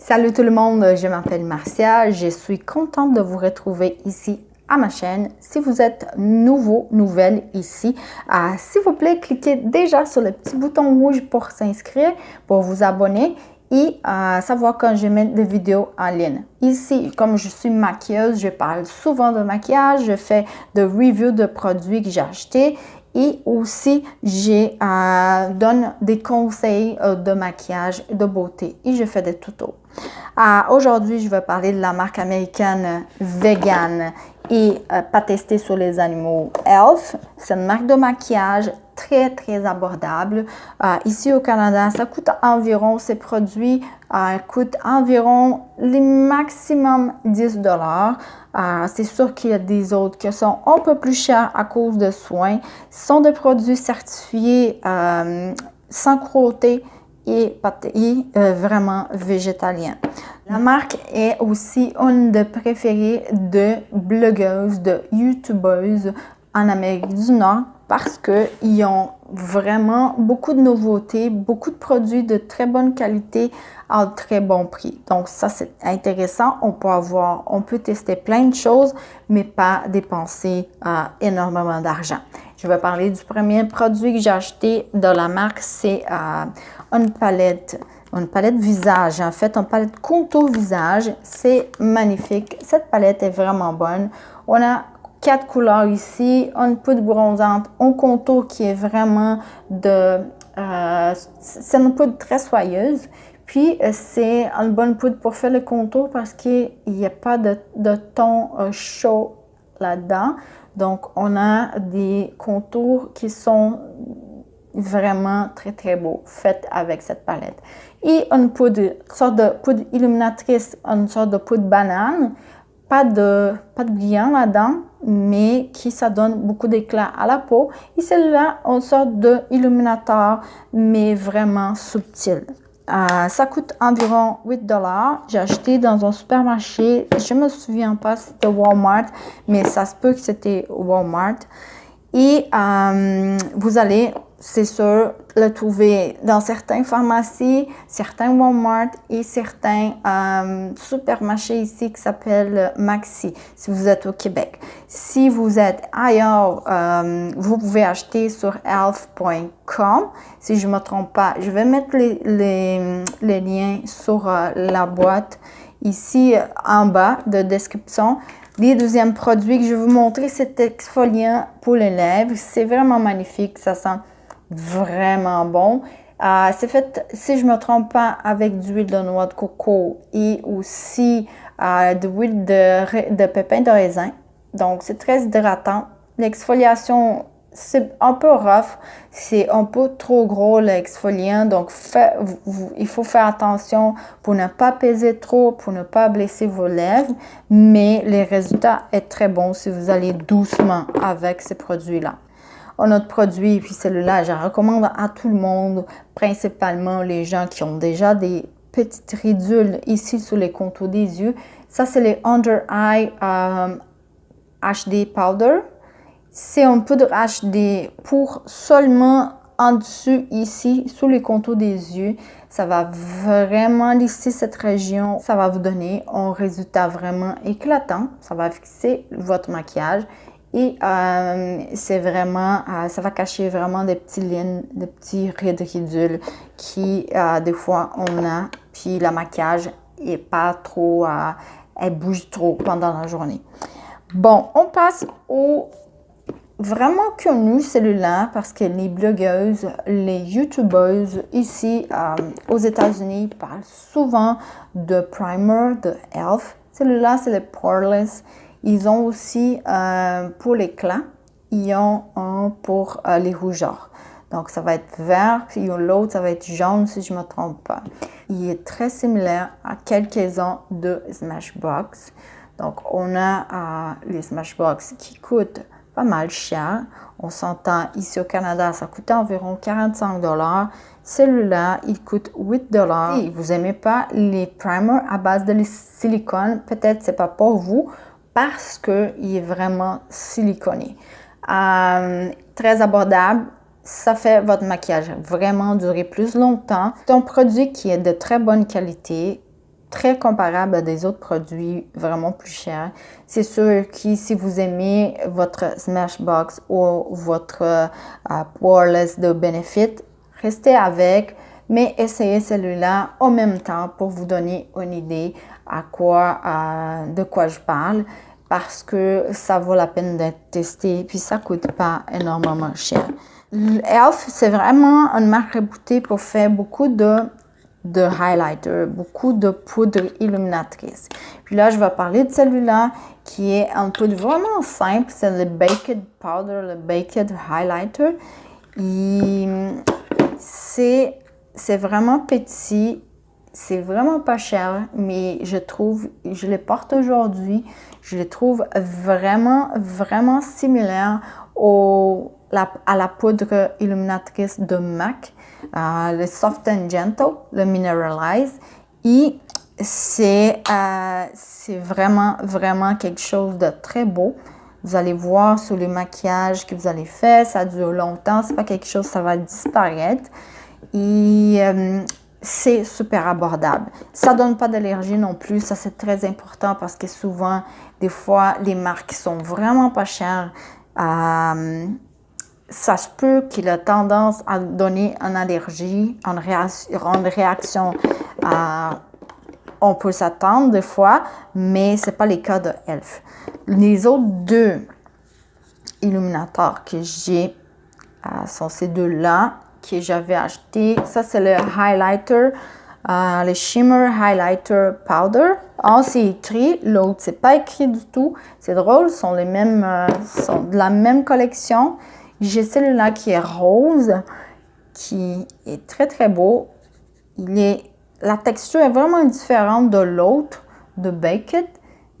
Salut tout le monde, je m'appelle Marcia, je suis contente de vous retrouver ici à ma chaîne. Si vous êtes nouvelle ici, s'il vous plaît, cliquez déjà sur le petit bouton rouge pour s'inscrire, pour vous abonner et savoir quand je mets des vidéos en ligne. Ici, comme je suis maquilleuse, je parle souvent de maquillage, je fais des reviews de produits que j'ai achetés. Et aussi, je donne des conseils de maquillage, de beauté et je fais des tutos. Aujourd'hui, je vais parler de la marque américaine vegan et pas testée sur les animaux Elf. C'est une marque de maquillage très abordable. Ici au Canada, ça coûte environ, ces produits coûtent environ les maximum 10 $. C'est sûr qu'il y a des autres qui sont un peu plus chers à cause de soins. Ce sont des produits certifiés sans cruauté et vraiment végétalien. La marque est aussi une des préférées de blogueuses, de youtubeuses en Amérique du Nord parce qu'ils ont vraiment beaucoup de nouveautés, beaucoup de produits de très bonne qualité à très bon prix. Donc ça, c'est intéressant. On peut tester plein de choses, mais pas dépenser énormément d'argent. Je vais parler du premier produit que j'ai acheté de la marque, c'est une palette visage. En fait, une palette contour visage. C'est magnifique. Cette palette est vraiment bonne. On a 4 couleurs ici, une poudre bronzante, un contour qui est vraiment c'est une poudre très soyeuse. Puis, c'est une bonne poudre pour faire le contour parce qu'il n'y a pas de ton chaud là-dedans. Donc, on a des contours qui sont vraiment très beaux, faits avec cette palette. Et une sorte de poudre illuminatrice, une sorte de poudre banane. Pas de brillant là-dedans, mais ça donne beaucoup d'éclat à la peau. Et celle-là, une sorte d'illuminateur, mais vraiment subtil. Ça coûte environ 8 $. J'ai acheté dans un supermarché. Je me souviens pas si c'était Walmart, mais ça se peut que c'était Walmart. Et vous allez, c'est sûr, le trouver dans certaines pharmacies, certains Walmart et certains supermarchés ici qui s'appellent Maxi, si vous êtes au Québec. Si vous êtes ailleurs, vous pouvez acheter sur elf.com. Si je ne me trompe pas, je vais mettre les liens sur la boîte ici en bas de description. Le deuxième produit que je vais vous montrer, c'est exfoliant pour les lèvres. C'est vraiment magnifique, ça sent vraiment bon. C'est fait, si je ne me trompe pas, avec d'huile de noix de coco et aussi de l'huile de pépins de raisin. Donc, c'est très hydratant. L'exfoliation, c'est un peu rough, c'est un peu trop gros l'exfoliant, donc il faut faire attention pour ne pas peser trop, pour ne pas blesser vos lèvres, mais le résultat est très bon si vous allez doucement avec ces produits-là. Un autre produit, puis celui-là, je recommande à tout le monde, principalement les gens qui ont déjà des petites ridules ici sur les contours des yeux. Ça, c'est les Under Eye HD Powder. C'est un poudre HD pour seulement en dessus ici, sous les contours des yeux. Ça va vraiment lisser cette région. Ça va vous donner un résultat vraiment éclatant. Ça va fixer votre maquillage. Et c'est vraiment, ça va cacher vraiment des petites lignes, des petits ridules qui, des fois, on a. Puis le maquillage est pas trop, elle bouge trop pendant la journée. Bon, on passe au vraiment connu celui-là parce que les blogueuses, les youtubeuses ici aux États-Unis parlent souvent de primer de Elf. Celui-là, c'est le Poreless. Ils ont aussi pour l'éclat, ils ont un pour les rougeurs. Donc, ça va être vert, puis l'autre, ça va être jaune si je ne me trompe pas. Il est très similaire à quelques-uns de Smashbox. Donc, on a les Smashbox qui coûtent pas mal cher. On s'entend ici au Canada, ça coûte environ 45 $. Celui-là, il coûte 8 $. Si vous n'aimez pas les primers à base de silicone, peut-être c'est pas pour vous parce qu'il est vraiment siliconé. Très abordable. Ça fait votre maquillage vraiment durer plus longtemps. C'est un produit qui est de très bonne qualité. très comparable à des autres produits vraiment plus chers. C'est sûr que si vous aimez votre Smashbox ou votre Poreless de Benefit, restez avec, mais essayez celui-là en même temps pour vous donner une idée de quoi je parle, parce que ça vaut la peine d'être testé, puis ça coûte pas énormément cher. Elf, c'est vraiment une marque réputée pour faire beaucoup de highlighter, beaucoup de poudre illuminatrice. Puis là, je vais parler de celui-là qui est un poudre vraiment simple, c'est le Baked Powder, le Baked Highlighter. C'est vraiment petit, c'est vraiment pas cher, mais je les porte aujourd'hui, je les trouve vraiment, vraiment similaires à la poudre illuminatrice de MAC, le Soft and Gentle, le Mineralize. Et c'est vraiment, vraiment quelque chose de très beau. Vous allez voir sur les maquillages que vous allez faire, ça dure longtemps, c'est pas quelque chose, ça va disparaître. Et c'est super abordable. Ça donne pas d'allergie non plus, ça c'est très important parce que souvent, des fois, les marques sont vraiment pas chères. Ça se peut qu'il ait tendance à donner une allergie, une réaction. On peut s'attendre des fois, mais ce n'est pas le cas de Elf. Les autres deux illuminateurs que j'ai sont ces deux-là que j'avais acheté. Ça, c'est le highlighter, le Shimmer Highlighter Powder. C'est écrit, l'autre, c'est pas écrit du tout. C'est drôle, sont sont de la même collection. J'ai celui-là qui est rose, qui est très, très beau. La texture est vraiment différente de l'autre, de Baked,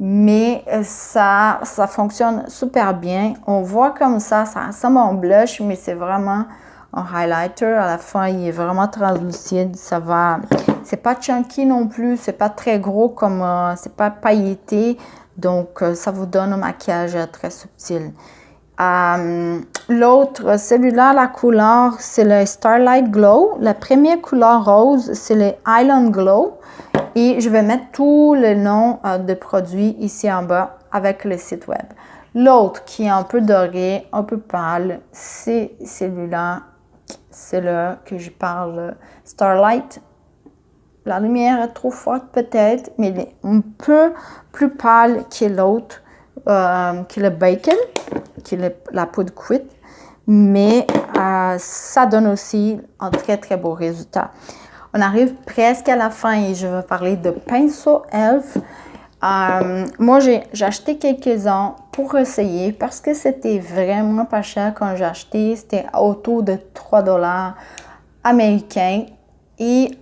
mais ça fonctionne super bien. On voit comme ça ressemble à un blush, mais c'est vraiment un highlighter. À la fin, il est vraiment translucide. C'est pas chunky non plus, c'est pas très gros c'est pas pailleté. Donc, ça vous donne un maquillage très subtil. L'autre, celui-là, la couleur, c'est le Starlight Glow. La première couleur rose, c'est le Island Glow. Et je vais mettre tous les noms de produits ici en bas avec le site web. L'autre, qui est un peu doré, un peu pâle, c'est celui-là. C'est le que je parle, Starlight. La lumière est trop forte peut-être, mais il est un peu plus pâle que l'autre, qui est le Bacon, qui est la poudre cuite. Mais ça donne aussi un très, très beau résultat. On arrive presque à la fin et je vais parler de pinceau Elf. Moi, j'ai acheté quelques-uns pour essayer parce que c'était vraiment pas cher quand j'ai acheté. C'était autour de 3 $ américains. Et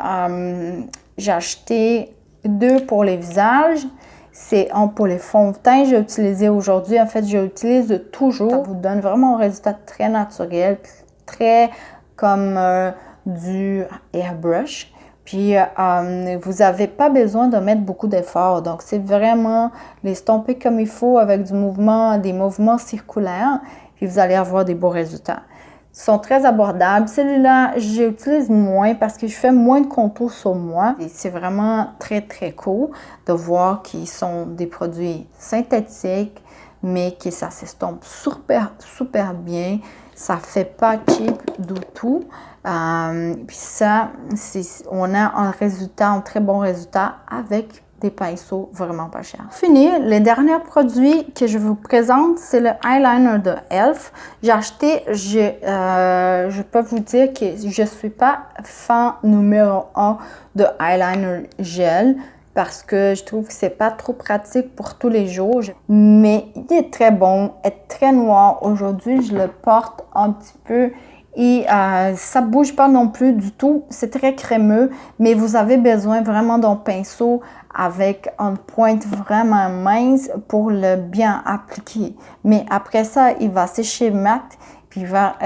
j'ai acheté 2 pour les visages. C'est un pour les fonds de teint. J'ai utilisé aujourd'hui. En fait, j'utilise toujours. Ça vous donne vraiment un résultat très naturel, très comme du airbrush. Puis, vous n'avez pas besoin de mettre beaucoup d'efforts. Donc, c'est vraiment l'estomper comme il faut avec des mouvements circulaires. Puis, vous allez avoir des beaux résultats. Ils sont très abordables. Celui-là, j'utilise moins parce que je fais moins de contours sur moi. Et c'est vraiment très, très cool de voir qu'ils sont des produits synthétiques, mais que ça s'estompe super, super bien. Ça fait pas cheap du tout. Puis ça, on a un très bon résultat avec des pinceaux vraiment pas chers. Fini, les derniers produits que je vous présente, c'est le eyeliner de Elf. J'ai acheté, je peux vous dire que je suis pas fan numéro 1 de eyeliner gel parce que je trouve que c'est pas trop pratique pour tous les jours. Mais il est très bon, est très noir. Aujourd'hui, je le porte un petit peu. Et ça bouge pas non plus du tout, c'est très crémeux, mais vous avez besoin vraiment d'un pinceau avec une pointe vraiment mince pour le bien appliquer. Mais après ça, il va sécher mat, puis il va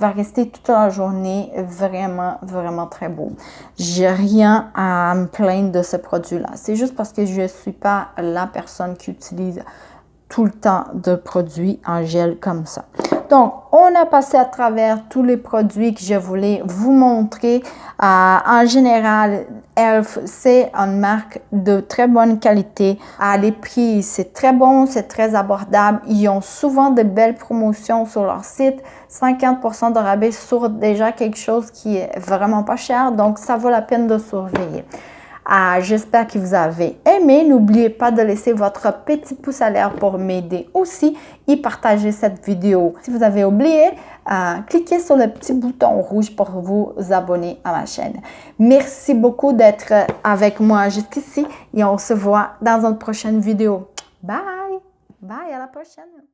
rester toute la journée vraiment, vraiment très beau. J'ai rien à me plaindre de ce produit-là. C'est juste parce que je ne suis pas la personne qui utilise tout le temps de produits en gel comme ça. Donc, on a passé à travers tous les produits que je voulais vous montrer. En général, Elf, c'est une marque de très bonne qualité. Les prix, c'est très bon, c'est très abordable. Ils ont souvent de belles promotions sur leur site. 50% de rabais sur déjà quelque chose qui est vraiment pas cher. Donc, ça vaut la peine de surveiller. J'espère que vous avez aimé. N'oubliez pas de laisser votre petit pouce à l'air pour m'aider aussi et partager cette vidéo. Si vous avez oublié, cliquez sur le petit bouton rouge pour vous abonner à ma chaîne. Merci beaucoup d'être avec moi jusqu'ici et on se voit dans une prochaine vidéo. Bye! Bye, à la prochaine!